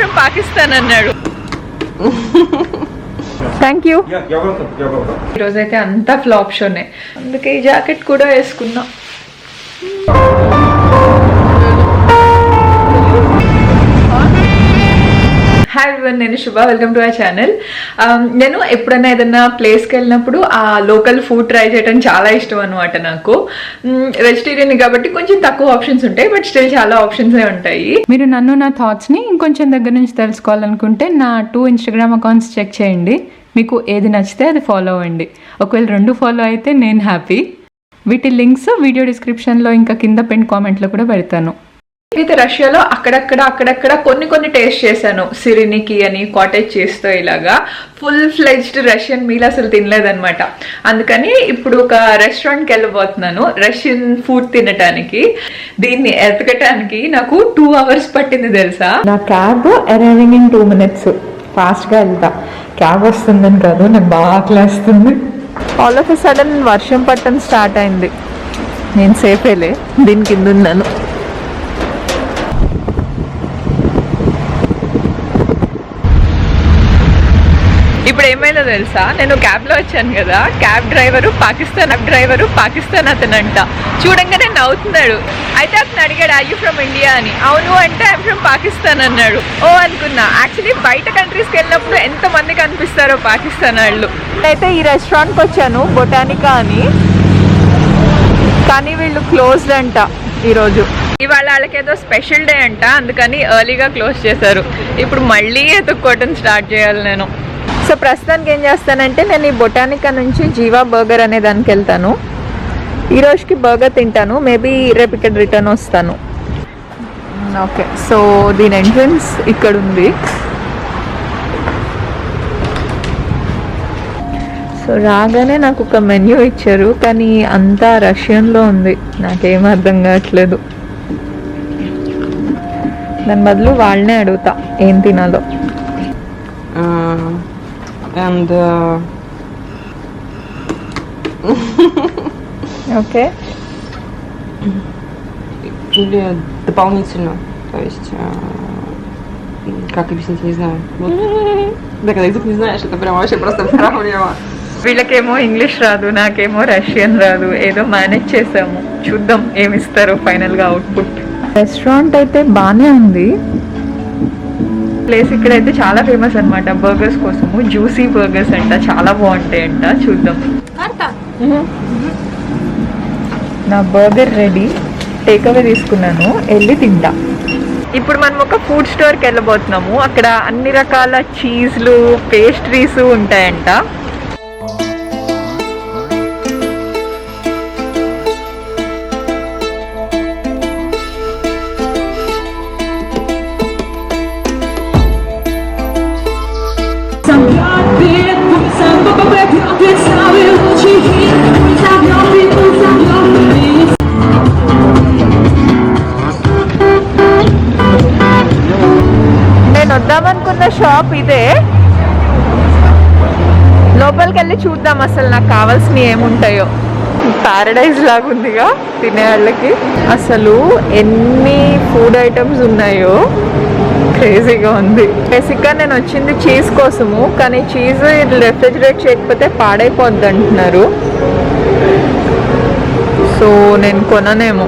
From Pakistan అన్నాడు. Thank you. ఈరోజైతే అంతా ఫ్లాప్ షోనే, అందుకే ఈ జాకెట్ కూడా వేసుకున్నా. హాయ్ ఎవరీవన్, నేను శుభ. Welcome to our channel. నేను ఎప్పుడైనా ఏదైనా ప్లేస్కి వెళ్ళినప్పుడు ఆ లోకల్ ఫుడ్ ట్రై చేయడం చాలా ఇష్టం అనమాట. నాకు వెజిటేరియన్ కాబట్టి కొంచెం తక్కువ ఆప్షన్స్ ఉంటాయి, బట్ స్టిల్ చాలా ఆప్షన్స్ ఉంటాయి. మీరు నన్ను నా థాట్స్ని ఇంకొంచెం దగ్గర నుంచి తెలుసుకోవాలనుకుంటే నా 2 ఇన్స్టాగ్రామ్ అకౌంట్స్ చెక్ చేయండి. మీకు ఏది నచ్చితే అది ఫాలో అవ్వండి. ఒకవేళ 2 ఫాలో అయితే నేను హ్యాపీ. వీటి లింక్స్ వీడియో డిస్క్రిప్షన్లో ఇంకా కింద పెన్ కామెంట్లో కూడా పెడతాను. అయితే రష్యాలో అక్కడక్కడ కొన్ని టేస్ట్ చేశాను. సిరినికి అని కాటేజ్ చేస్తూ ఇలాగా ఫుల్ ఫ్లెజ్డ్ రష్యన్ మీల్ అసలు తినలేదనమాట. అందుకని ఇప్పుడు ఒక రెస్టారెంట్కి వెళ్ళబోతున్నాను రష్యన్ ఫుడ్ తినటానికి. దీన్ని ఎతకటానికి నాకు 2 hours పట్టింది తెలుసా. నా క్యాబ్ అరైవింగ్ ఇన్ 2 minutes. ఫాస్ట్గా వెళ్తా. క్యాబ్ వస్తుందని కాదు, నాకు బాగా ఆకలేస్తుంది. ఆల్ ఆఫ్ ఎ సడన్ వర్షం పట్టడం స్టార్ట్ అయింది. నేను సేఫేలే, దీని కింద ఉన్నాను. ఇప్పుడు ఏమైందో తెలుసా, నేను క్యాబ్లో వచ్చాను కదా, క్యాబ్ డ్రైవరు పాకిస్తాన్ అతనంట. చూడంగానే నవ్వుతున్నాడు. అయితే అతను అడిగాడు ఐ యూ ఫ్రమ్ ఇండియా అని. అవును అంటే ఐఎమ్ ఫ్రమ్ పాకిస్తాన్ అన్నాడు. ఓ అనుకున్నా. యాక్చువల్లీ బయట కంట్రీస్కి వెళ్ళినప్పుడు ఎంతమంది కనిపిస్తారో పాకిస్తాన్ వాళ్ళు. అయితే ఈ రెస్టారెంట్కి వచ్చాను, బొటానికా అని, కానీ వీళ్ళు క్లోజ్డ్ అంట ఈరోజు. ఇవాళ వాళ్ళకేదో స్పెషల్ డే అంట, అందుకని ఎర్లీగా క్లోజ్ చేశారు. ఇప్పుడు మళ్ళీ ఎత్తుక్కోవటం స్టార్ట్ చేయాలి నేను. సో ప్రస్తుతానికి ఏం చేస్తానంటే, నేను ఈ బొటానికా నుంచి జీవా బర్గర్ అనే దానికి వెళ్తాను. ఈ రోజుకి బర్గర్ తింటాను, మేబీ రేపు ఇక్కడ రిటర్న్ వస్తాను. ఓకే, సో దీని ఎంట్రన్స్ ఇక్కడ ఉంది. సో రాగానే నాకు ఒక మెన్యూ ఇచ్చారు, కానీ అంతా రష్యన్లో ఉంది. నాకేం అర్థం కావట్లేదు. దాని బదులు వాళ్ళనే అడుగుతా ఏం తినాలో. And okay. Или дополнительно, то есть как объяснить, не знаю. Вот. Да, когда язык не знаешь, это прям вообще просто проблема. వీళ్ళకేమో ఇంగ్లీష్ రాదు, నాకేమో రష్యన్ రాదు. ఏదో మేనేజ్ చేసాము, చూద్దాం ఏమిస్తారో ఫైనల్గా అవుట్పుట్. రెస్టారెంట్ అయితే బాగానే ఉంది. ప్లేస్ ఇక్కడైతే చాలా ఫేమస్ అనమాట బర్గర్స్ కోసము. జ్యూసీ బర్గర్స్ అంట, చాలా బాగుంటాయంట. చూద్దాం. నా బర్గర్ రెడీ, టేక్ అవే తీసుకున్నాను, వెళ్ళి తింటా. ఇప్పుడు మనం ఒక ఫుడ్ స్టోర్కి వెళ్ళబోతున్నాము. అక్కడ అన్ని రకాల చీజ్లు, పేస్ట్రీస్ ఉంటాయంట. నేను వద్దామనుకున్న షాప్ ఇదే. లోపలికి వెళ్ళి చూద్దాం అసలు నాకు కావాల్సినవి ఏముంటాయో. ప్యారడైజ్ లాగా ఉందిగా తినేవాళ్ళకి. అసలు ఎన్ని ఫుడ్ ఐటమ్స్ ఉన్నాయో, క్రేజీగా ఉంది. బేసిక్గా నేను వచ్చింది చీజ్ కోసము, కానీ చీజ్ రెఫ్రిజిరేట్ చేయకపోతే పాడైపోద్ది అంటున్నారు. సో నేను కొననేమో.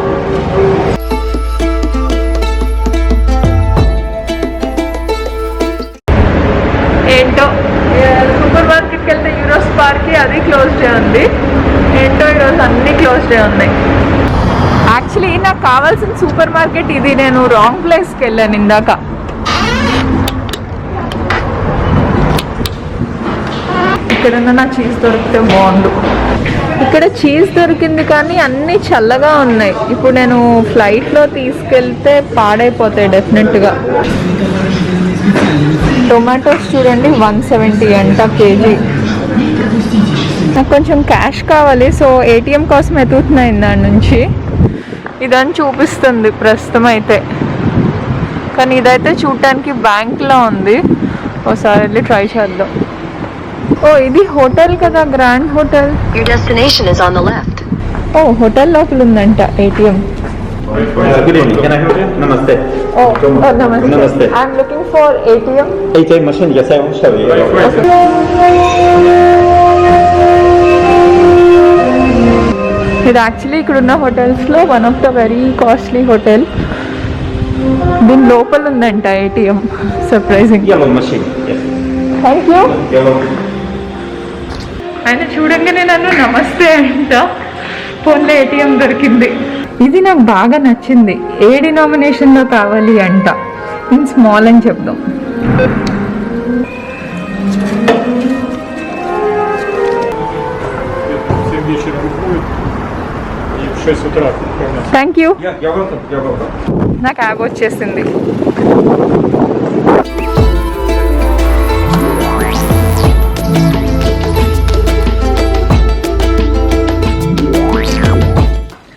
ఏంటో సూపర్ మార్కెట్కి వెళ్తే యూరోస్ పార్క్కి అది క్లోజ్ డే ఉంది. ఏంటో ఈరోజు అన్నీ క్లోజ్ డే ఉన్నాయి. యాక్చువల్లీ నాకు కావాల్సిన సూపర్ మార్కెట్ ఇది. నేను రాంగ్ ప్లేస్కి వెళ్ళాను ఇందాక. ఇక్కడన్నా నా చీజ్ దొరికితే బాగుండు. ఇక్కడ చీజ్ దొరికింది, కానీ అన్నీ చల్లగా ఉన్నాయి. ఇప్పుడు నేను ఫ్లైట్లో తీసుకెళ్తే పాడైపోతాయి డెఫినెట్గా. టొమాటోస్ చూడండి 170 అంట కేజీ. నాకు కొంచెం క్యాష్ కావాలి, సో ఏటీఎం కోసం ఎతుకుతున్నాయి దాని నుంచి. ఇదని చూపిస్తుంది ప్రస్తుతం అయితే, కానీ ఇదైతే చూడటానికి బ్యాంక్లో ఉంది. ఒకసారి వెళ్ళి ట్రై చేద్దాం. ఓ ఇది హోటల్ కదా, గ్రాండ్ హోటల్. ఓ హోటల్ లోపల ఉందంట ATM. Good evening. Can I help you? Namaste. నమస్తే. Namaste. I'm looking for ATM. ATM machine, yes, I will show you. ఇది యాక్చువల్లీ ఇక్కడ ఉన్న హోటల్స్లో one of the very costly hotel. దీని లోపల ఉందంట ATM. Surprising. Yellow machine, yes. Thank you. Yellow. ఆయన చూడంగానే నన్ను నమస్తే అంట. ఫోన్లో ఏటీఎం దొరికింది. ఇది నాకు బాగా నచ్చింది. ఏ డినామినేషన్లో కావాలి అంట. ఇన్ స్మాల్ అని చెప్దాం. В 6 утра. Thank you. Yeah, you're welcome. You're welcome. నా క్యాబ్ వచ్చేసింది.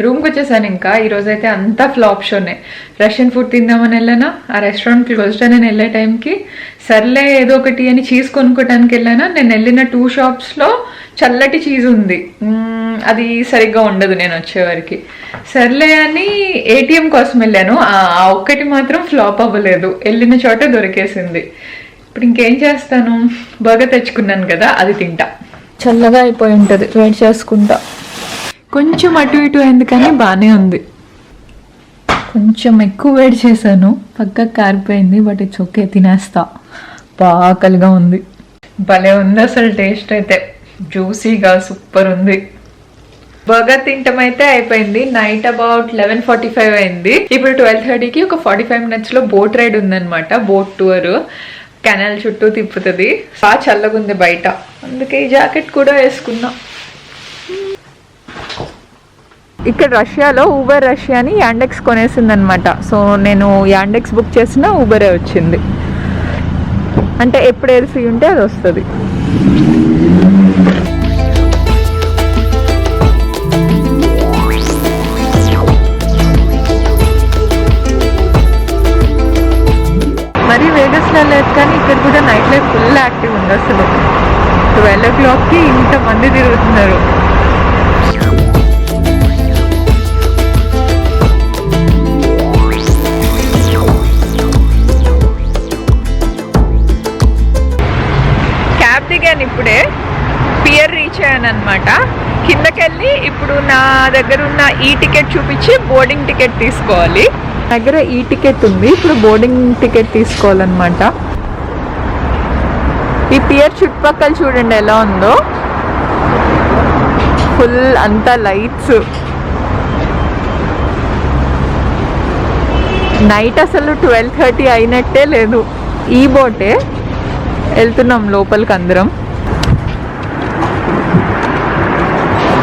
రూమ్కి వచ్చేసాను. ఇంకా ఈరోజైతే అంతా ఫ్లాప్ షోనే. రష్యన్ ఫుడ్ తిందామని వెళ్ళానా, ఆ రెస్టారెంట్ క్లోజ్డ్ అని నేను వెళ్ళే టైంకి సర్లే ఏదో ఒకటి అని చీజ్ కొనుక్కోవడానికి వెళ్ళానా. నేను వెళ్ళిన 2 షాప్స్లో చల్లటి చీజ్ ఉంది, అది సరిగ్గా ఉండదు నేను వచ్చేవారికి. సర్లే అని ఏటీఎం కోసం వెళ్ళాను, ఆ ఒక్కటి మాత్రం ఫ్లాప్ అవ్వలేదు. వెళ్ళిన చోట దొరికేసింది. ఇప్పుడు ఇంకేం చేస్తాను, బర్గర్ తెచ్చుకున్నాను కదా, అది తింటా. చల్లగా అయిపోయి ఉంటుంది, వెయిట్ చేసుకుంటా. కొంచెం అటు ఇటు అయింది కానీ బాగానే ఉంది. కొంచెం ఎక్కువ వేడి చేశాను, పక్కకు కారిపోయింది. బట్ ఇట్స్ ఓకే, తినేస్తా. బాగా ఆకలిగా ఉంది. భలే ఉంది అసలు. టేస్ట్ అయితే జ్యూసీగా సూపర్ ఉంది. బర్గర్ తింటం అయితే అయిపోయింది. నైట్ అబౌట్ 11:45 అయింది. ఇప్పుడు 12:30కి ఒక 45 minutesలో బోట్ రైడ్ ఉందన్నమాట. బోట్ టూర్ కెనాల్ చుట్టూ తిప్పుతుంది. బాగా చల్లగా ఉంది బయట, అందుకే ఈ జాకెట్ కూడా వేసుకున్నా. ఇక్కడ రష్యాలో ఊబర్ రష్యా అని యాండెక్స్ కొనేసింది అనమాట. సో నేను యాండెక్స్ బుక్ చేసిన ఊబరే వచ్చింది. అంటే ఎప్పుడు ఏది ఫ్రీ ఉంటే అది వస్తుంది. మరి వేగస్లో లేదు కానీ ఇక్కడ కూడా నైట్ లైఫ్ ఫుల్ యాక్టివ్ ఉంది అసలు. 12 o'clockకి ఇంతమంది తిరుగుతున్నారు. క్యాబ్ దిగాను ఇప్పుడే, పియర్ రీచ్ అయ్యాను అనమాట. కిందకెళ్ళి ఇప్పుడు నా దగ్గర ఉన్న ఈ టికెట్ చూపించి బోర్డింగ్ టికెట్ తీసుకోవాలి. దగ్గర ఈ టికెట్ ఉంది, ఇప్పుడు బోర్డింగ్ టికెట్ తీసుకోవాలన్నమాట. ఈ పియర్ చుట్టుపక్కల చూడండి ఎలా ఉందో, ఫుల్ అంతా లైట్స్. నైట్ అసలు 12:30 అయినట్టే లేదు. ఈ బోటే వెళ్తున్నాం లోపలికి అందరం.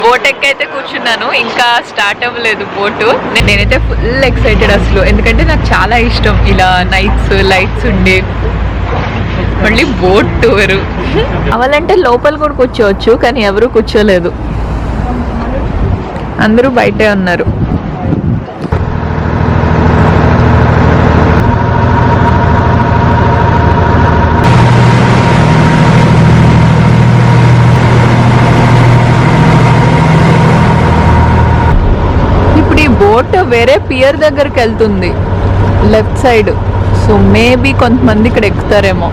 బోట్ ఎక్కైతే కూర్చున్నాను, ఇంకా స్టార్ట్ అవ్వలేదు బోటు. నేనైతే ఫుల్ ఎక్సైటెడ్ అసలు, ఎందుకంటే నాకు చాలా ఇష్టం ఇలా నైట్స్ లైట్స్ ఉండి మళ్ళీ బోట్ టూరు. అవ్వాలంటే లోపల కూడా కూర్చోవచ్చు, కానీ ఎవరు కూర్చోలేదు, అందరూ బయటే ఉన్నారు. బోట్ వేరే పియర్ దగ్గరికి వెళ్తుంది లెఫ్ట్ సైడ్. సో మేబీ కొంతమంది ఇక్కడ ఎక్కుతారేమో.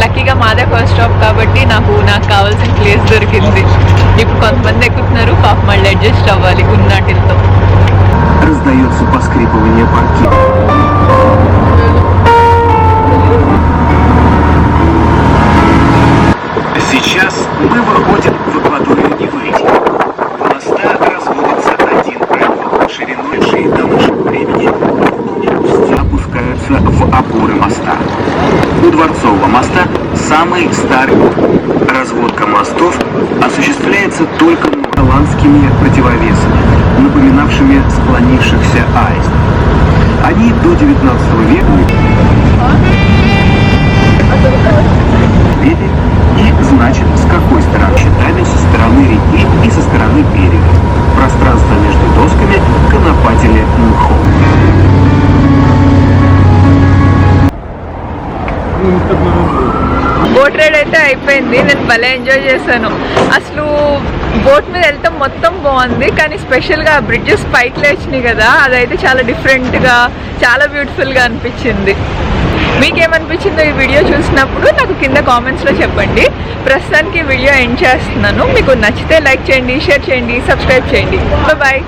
లక్కీగా మాదే ఫస్ట్ స్టాప్ కాబట్టి నాకు కావాల్సిన ప్లేస్ దొరికింది. ఇప్పుడు కొంతమంది ఎక్కుతున్నారు, పాప మళ్ళీ అడ్జస్ట్ అవ్వాలి గున్నాటిలతో. Раздается поскрипывание паркета. Сейчас мы выходим в акваторию Невы. Моста разводится один провод шириной до нашего времени. Опускаются в опоры моста. У Дворцового моста самый старый. Разводка мостов осуществляется только голландскими противовесами, напоминавшими склонившихся аист. Они до 19 века и значит, с какой стороны считали, со стороны реки и со стороны берега. Пространство между досками конопатили мхом. బోట్ రైడ్ అయితే అయిపోయింది. నేను భలే ఎంజాయ్ చేశాను. అసలు బోట్ మీద వెళ్తాం మొత్తం బాగుంది, కానీ స్పెషల్గా బ్రిడ్జెస్ పైకి లేచినాయి కదా, అదైతే చాలా డిఫరెంట్గా చాలా బ్యూటిఫుల్గా అనిపించింది. మీకేమనిపించిందో ఈ వీడియో చూసినప్పుడు నాకు కింద కామెంట్స్లో చెప్పండి. ప్రస్తుతానికి వీడియో ఎండ్ చేస్తున్నాను. మీకు నచ్చితే లైక్ చేయండి, షేర్ చేయండి, సబ్స్క్రైబ్ చేయండి. బాయ్.